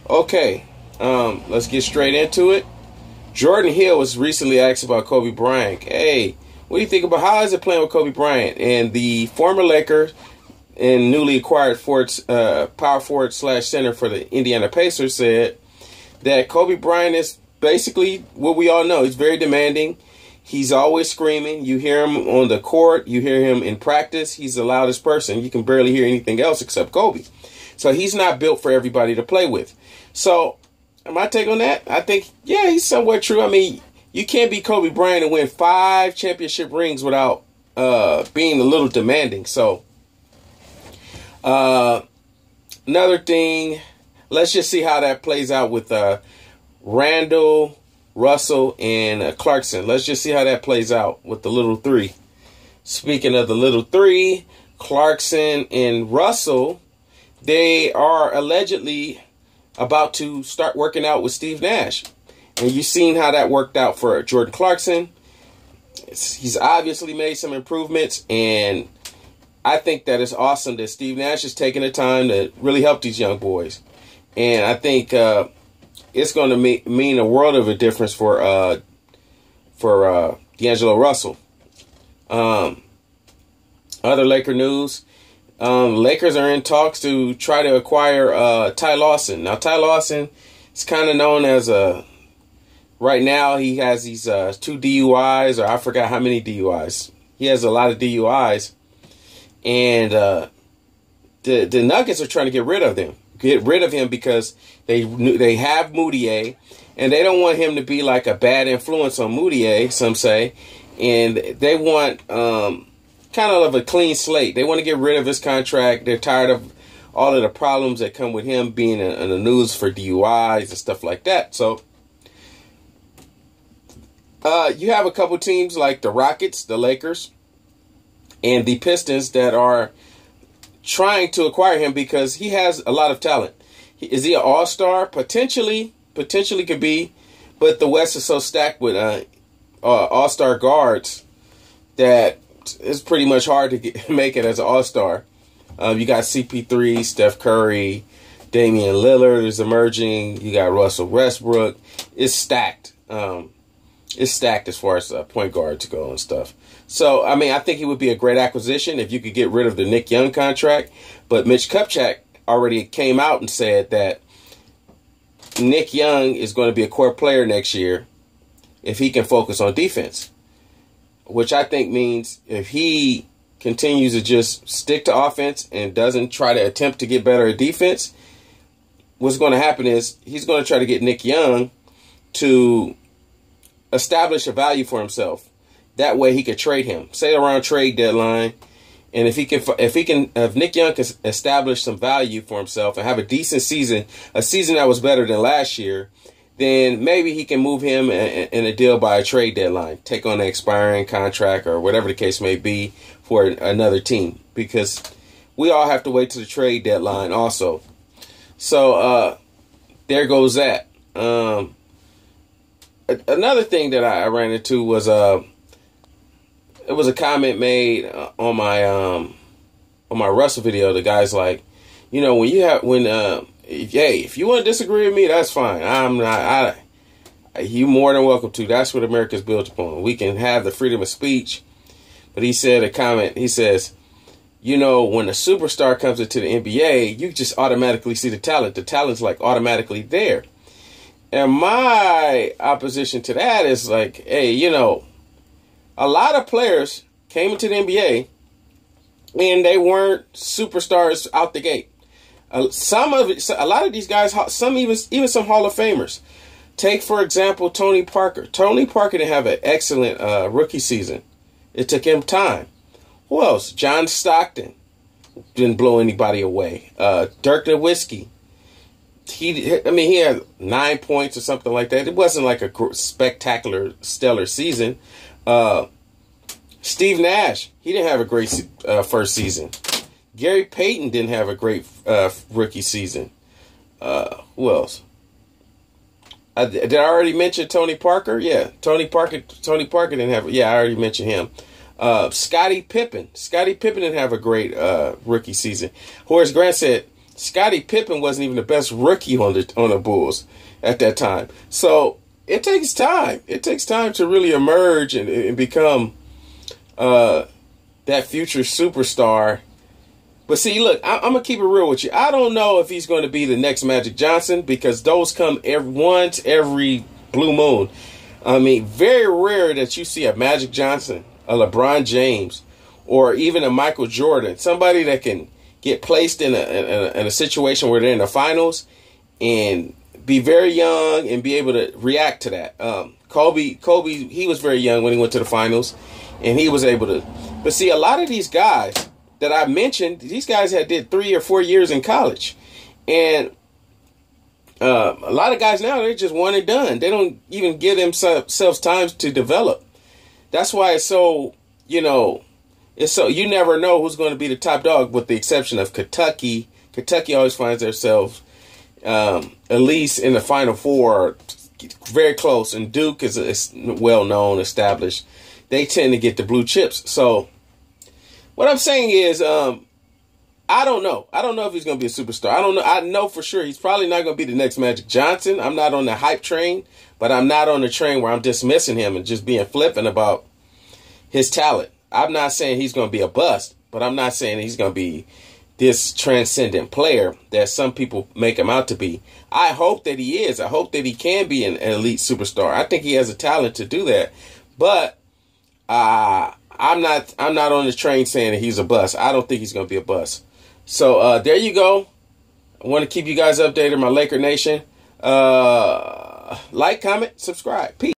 Okay, let's get straight into it. Jordan Hill was recently asked about Kobe Bryant. Hey, what do you think about how is it playing with Kobe Bryant? And the former Laker and newly acquired power forward slash center for the Indiana Pacers said that Kobe Bryant is basically what we all know. He's very demanding. He's always screaming. You hear him on the court. You hear him in practice. He's the loudest person. You can barely hear anything else except Kobe. So he's not built for everybody to play with. So my take on that, I think, yeah, he's somewhat true. I mean, you can't be Kobe Bryant and win 5 championship rings without being a little demanding. So another thing, let's just see how that plays out with Randall, Russell, and Clarkson. Let's just see how that plays out with the little three. Speaking of the little three, Clarkson and Russell, they are allegedly about to start working out with Steve Nash. And you've seen how that worked out for Jordan Clarkson. He's obviously made some improvements, and I think that it's awesome that Steve Nash is taking the time to really help these young boys. And I think it's going to mean a world of a difference for D'Angelo Russell. Other Laker news. Lakers are in talks to try to acquire Ty Lawson. Now, Ty Lawson is kind of known as right now he has these 2 DUIs, or I forgot how many DUIs. He has a lot of DUIs. And the Nuggets are trying to get rid of him because they have Moutier, and they don't want him to be like a bad influence on Moutier, some say. And they want kind of a clean slate. They want to get rid of his contract. They're tired of all of the problems that come with him being in the news for DUIs and stuff like that. So you have a couple teams like the Rockets, the Lakers, and the Pistons that are trying to acquire him because he has a lot of talent. Is he an all-star? Potentially could be, but the West is so stacked with all-star guards that it's pretty much hard to make it as an all-star. You got CP3, Steph Curry, Damian Lillard is emerging. You got Russell Westbrook. It's stacked. It's stacked as far as point guards go and stuff. So, I mean, I think it would be a great acquisition if you could get rid of the Nick Young contract. But Mitch Kupchak already came out and said that Nick Young is going to be a core player next year if he can focus on defense. Which I think means if he continues to just stick to offense and doesn't try to attempt to get better at defense, what's going to happen is he's going to try to get Nick Young to establish a value for himself. That way he could trade him, say around trade deadline. And if Nick Young can establish some value for himself and have a decent season, a season that was better than last year, then maybe he can move him in a deal by a trade deadline, take on an expiring contract or whatever the case may be for another team, because we all have to wait to the trade deadline also. So there goes that. Another thing that I ran into was it was a comment made on my Russell video. The guy's like, you know, if you want to disagree with me, that's fine. You more than welcome to. That's what America's built upon. We can have the freedom of speech. But he said a comment. He says, you know, when a superstar comes into the NBA, you just automatically see the talent. The talent's like automatically there. And my opposition to that is like, hey, you know, a lot of players came into the NBA and they weren't superstars out the gate. A lot of these guys, even some Hall of Famers. Take, for example, Tony Parker. Tony Parker didn't have an excellent rookie season. It took him time. Who else? John Stockton didn't blow anybody away. Dirk Nowitzki. He had 9 points or something like that. It wasn't like a spectacular, stellar season. Steve Nash, he didn't have a great first season. Gary Payton didn't have a great rookie season. Who else? Did I already mention Tony Parker? Yeah, Tony Parker didn't have. Yeah, I already mentioned him. Scottie Pippen. Scottie Pippen didn't have a great rookie season. Horace Grant said Scottie Pippen wasn't even the best rookie on the Bulls at that time. So it takes time. It takes time to really emerge and become that future superstar. But see, look, I'm going to keep it real with you. I don't know if he's going to be the next Magic Johnson, because those come once every blue moon. I mean, very rare that you see a Magic Johnson, a LeBron James, or even a Michael Jordan, somebody that can get placed in a situation where they're in the finals and be very young and be able to react to that. Kobe, he was very young when he went to the finals, and he was able to. But see, a lot of these guys that I mentioned, these guys did 3 or 4 years in college, and a lot of guys now, they're just one and done. They don't even give themselves time to develop. That's why it's so, it's so, you never know who's going to be the top dog, with the exception of Kentucky. Kentucky always finds themselves at least in the Final Four, very close. And Duke is well known, established. They tend to get the blue chips. So what I'm saying is, I don't know. I don't know if he's going to be a superstar. I don't know. I know for sure he's probably not going to be the next Magic Johnson. I'm not on the hype train, but I'm not on the train where I'm dismissing him and just being flippant about his talent. I'm not saying he's going to be a bust, but I'm not saying he's going to be this transcendent player that some people make him out to be. I hope that he is. I hope that he can be an elite superstar. I think he has a talent to do that, but I'm not on the train saying that he's a bust. I don't think he's going to be a bust. So there you go. I want to keep you guys updated, my Laker Nation. Like, comment, subscribe. Peace.